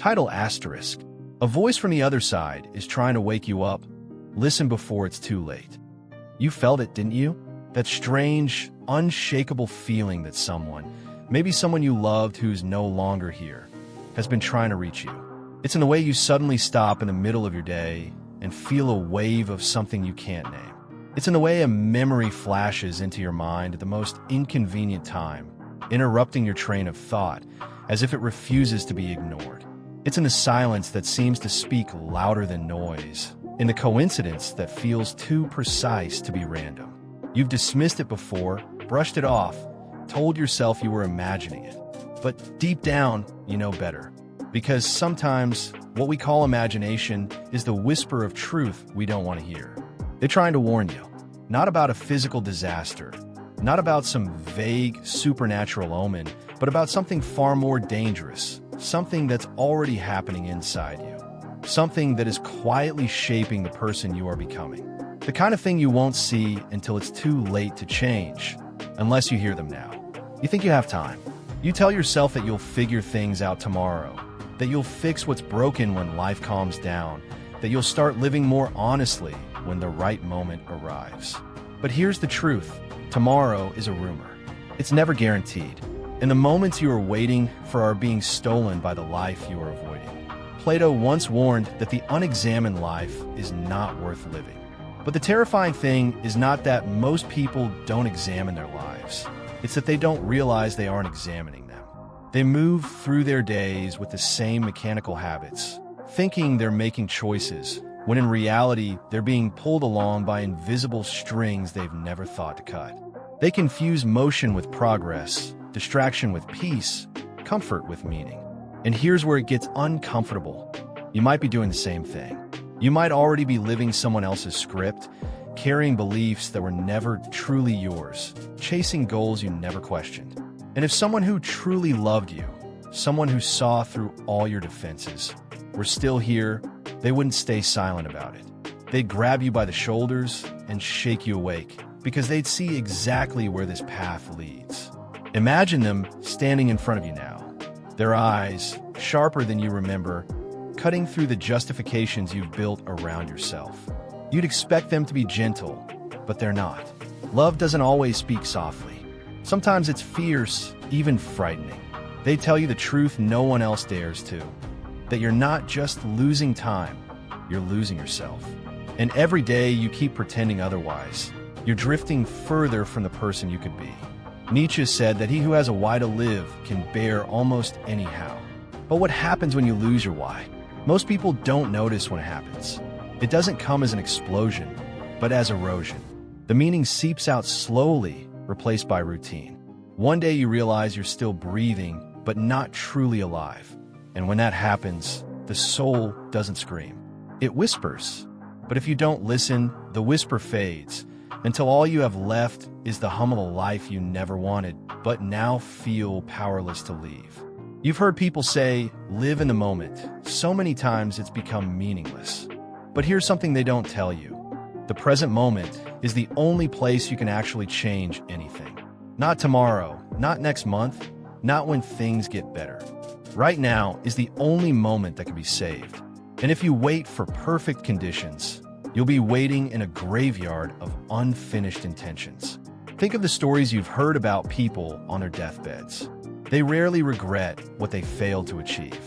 Title asterisk. A voice from the other side is trying to wake you up. Listen before it's too late. You felt it, didn't you? That strange, unshakable feeling that someone, maybe someone you loved who's no longer here, has been trying to reach you. It's in the way you suddenly stop in the middle of your day and feel a wave of something you can't name. It's in the way a memory flashes into your mind at the most inconvenient time, interrupting your train of thought as if it refuses to be ignored. It's in the silence that seems to speak louder than noise, in the coincidence that feels too precise to be random. You've dismissed it before, brushed it off, told yourself you were imagining it. But deep down, you know better. Because sometimes what we call imagination is the whisper of truth we don't want to hear. They're trying to warn you, not about a physical disaster, not about some vague supernatural omen, but about something far more dangerous, something that's already happening inside you, something that is quietly shaping the person you are becoming. The kind of thing you won't see until it's too late to change, unless you hear them now. You think you have time. You tell yourself that you'll figure things out tomorrow, that you'll fix what's broken when life calms down, that you'll start living more honestly when the right moment arrives. But here's the truth. Tomorrow is a rumor. It's never guaranteed. And the moments you are waiting for are being stolen by the life you are avoiding. Plato once warned that the unexamined life is not worth living. But the terrifying thing is not that most people don't examine their lives. It's that they don't realize they aren't examining them. They move through their days with the same mechanical habits, thinking they're making choices, when in reality, they're being pulled along by invisible strings they've never thought to cut. They confuse motion with progress, distraction with peace, comfort with meaning. And here's where it gets uncomfortable. You might be doing the same thing. You might already be living someone else's script, carrying beliefs that were never truly yours, chasing goals you never questioned. And if someone who truly loved you, someone who saw through all your defenses, were still here, they wouldn't stay silent about it. They'd grab you by the shoulders and shake you awake, because they'd see exactly where this path leads. Imagine them standing in front of you now, their eyes, sharper than you remember, cutting through the justifications you've built around yourself. You'd expect them to be gentle, but they're not. Love doesn't always speak softly. Sometimes it's fierce, even frightening. They tell you the truth no one else dares to, that you're not just losing time, you're losing yourself. And every day you keep pretending otherwise. You're drifting further from the person you could be. Nietzsche said that he who has a why to live can bear almost anyhow. But what happens when you lose your why? Most people don't notice when it happens. It doesn't come as an explosion, but as erosion. The meaning seeps out slowly, replaced by routine. One day you realize you're still breathing, but not truly alive. And when that happens, the soul doesn't scream. It whispers. But if you don't listen, the whisper fades, until all you have left is the hum of a life you never wanted, but now feel powerless to leave. You've heard people say, live in the moment. So many times it's become meaningless. But here's something they don't tell you. The present moment is the only place you can actually change anything. Not tomorrow, not next month, not when things get better. Right now is the only moment that can be saved. And if you wait for perfect conditions, you'll be waiting in a graveyard of unfinished intentions. Think of the stories you've heard about people on their deathbeds. They rarely regret what they failed to achieve.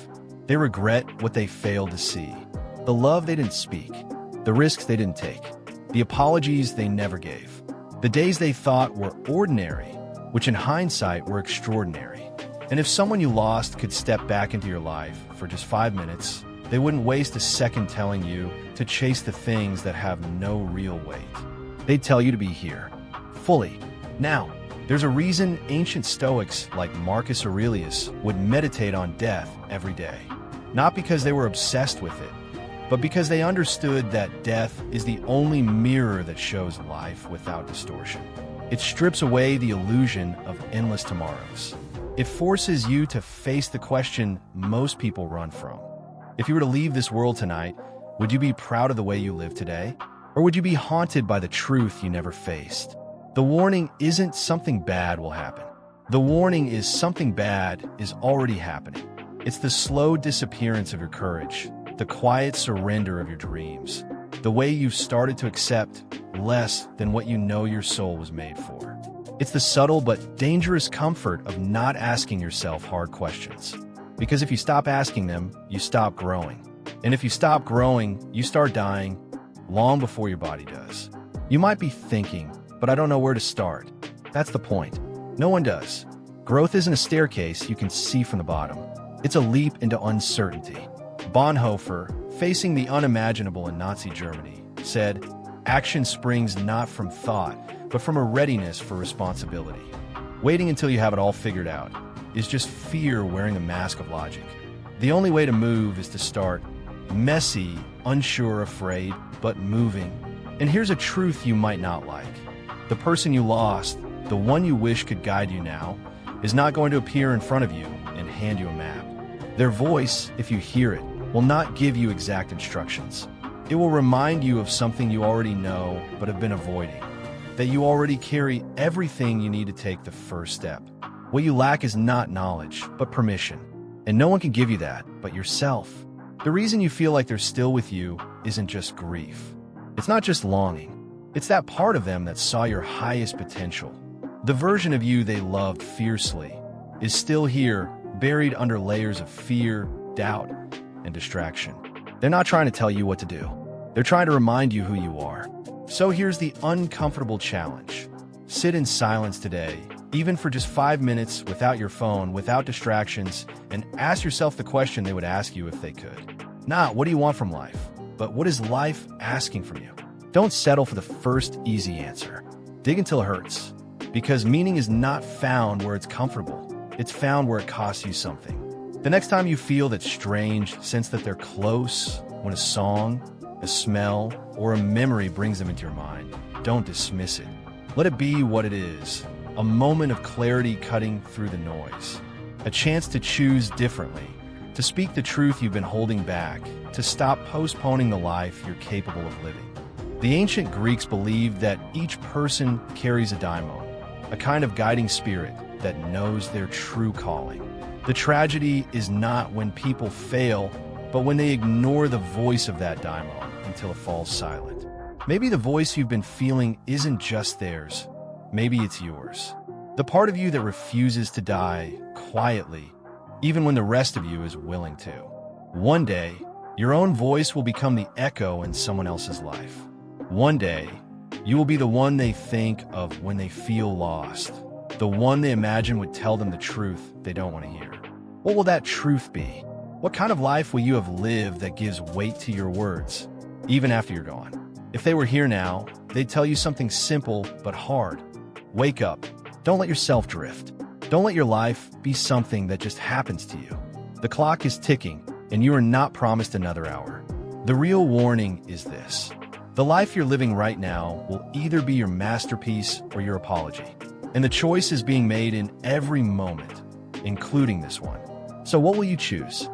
They regret what they failed to see. The love they didn't speak, the risks they didn't take, the apologies they never gave, the days they thought were ordinary, which in hindsight were extraordinary. And if someone you lost could step back into your life for just 5 minutes, they wouldn't waste a second telling you to chase the things that have no real weight. They'd tell you to be here, fully, now. There's a reason ancient Stoics like Marcus Aurelius would meditate on death every day. Not because they were obsessed with it, but because they understood that death is the only mirror that shows life without distortion. It strips away the illusion of endless tomorrows. It forces you to face the question most people run from. If you were to leave this world tonight, would you be proud of the way you live today? Or would you be haunted by the truth you never faced? The warning isn't something bad will happen. The warning is something bad is already happening. It's the slow disappearance of your courage, the quiet surrender of your dreams, the way you've started to accept less than what you know your soul was made for. It's the subtle but dangerous comfort of not asking yourself hard questions. Because if you stop asking them, you stop growing. And if you stop growing, you start dying long before your body does. You might be thinking, but I don't know where to start. That's the point. No one does. Growth isn't a staircase you can see from the bottom. It's a leap into uncertainty. Bonhoeffer, facing the unimaginable in Nazi Germany, said, "Action springs not from thought, but from a readiness for responsibility." Waiting until you have it all figured out is just fear wearing a mask of logic. The only way to move is to start, messy, unsure, afraid, but moving. And here's a truth you might not like. The person you lost, the one you wish could guide you now, is not going to appear in front of you and hand you a map. Their voice, if you hear it, will not give you exact instructions. It will remind you of something you already know but have been avoiding, that you already carry everything you need to take the first step. What you lack is not knowledge, but permission. And no one can give you that but yourself. The reason you feel like they're still with you isn't just grief. It's not just longing. It's that part of them that saw your highest potential. The version of you they loved fiercely is still here, buried under layers of fear, doubt, and distraction. They're not trying to tell you what to do. They're trying to remind you who you are. So here's the uncomfortable challenge. Sit in silence today, even for just 5 minutes, without your phone, without distractions, and ask yourself the question they would ask you if they could. Not, what do you want from life? But what is life asking from you? Don't settle for the first easy answer. Dig until it hurts. Because meaning is not found where it's comfortable. It's found where it costs you something. The next time you feel that strange sense that they're close, when a song, a smell, or a memory brings them into your mind, don't dismiss it. Let it be what it is, a moment of clarity cutting through the noise. A chance to choose differently, to speak the truth you've been holding back, to stop postponing the life you're capable of living. The ancient Greeks believed that each person carries a daimon, a kind of guiding spirit that knows their true calling. The tragedy is not when people fail, but when they ignore the voice of that daimon until it falls silent. Maybe the voice you've been feeling isn't just theirs. Maybe it's yours. The part of you that refuses to die quietly, even when the rest of you is willing to. One day, your own voice will become the echo in someone else's life. One day, you will be the one they think of when they feel lost, the one they imagine would tell them the truth they don't want to hear. What will that truth be? What kind of life will you have lived that gives weight to your words, even after you're gone? If they were here now, they'd tell you something simple but hard. Wake up. Don't let yourself drift. Don't let your life be something that just happens to you. The clock is ticking, and you are not promised another hour. The real warning is this. The life you're living right now will either be your masterpiece or your apology. And the choice is being made in every moment, including this one. So what will you choose?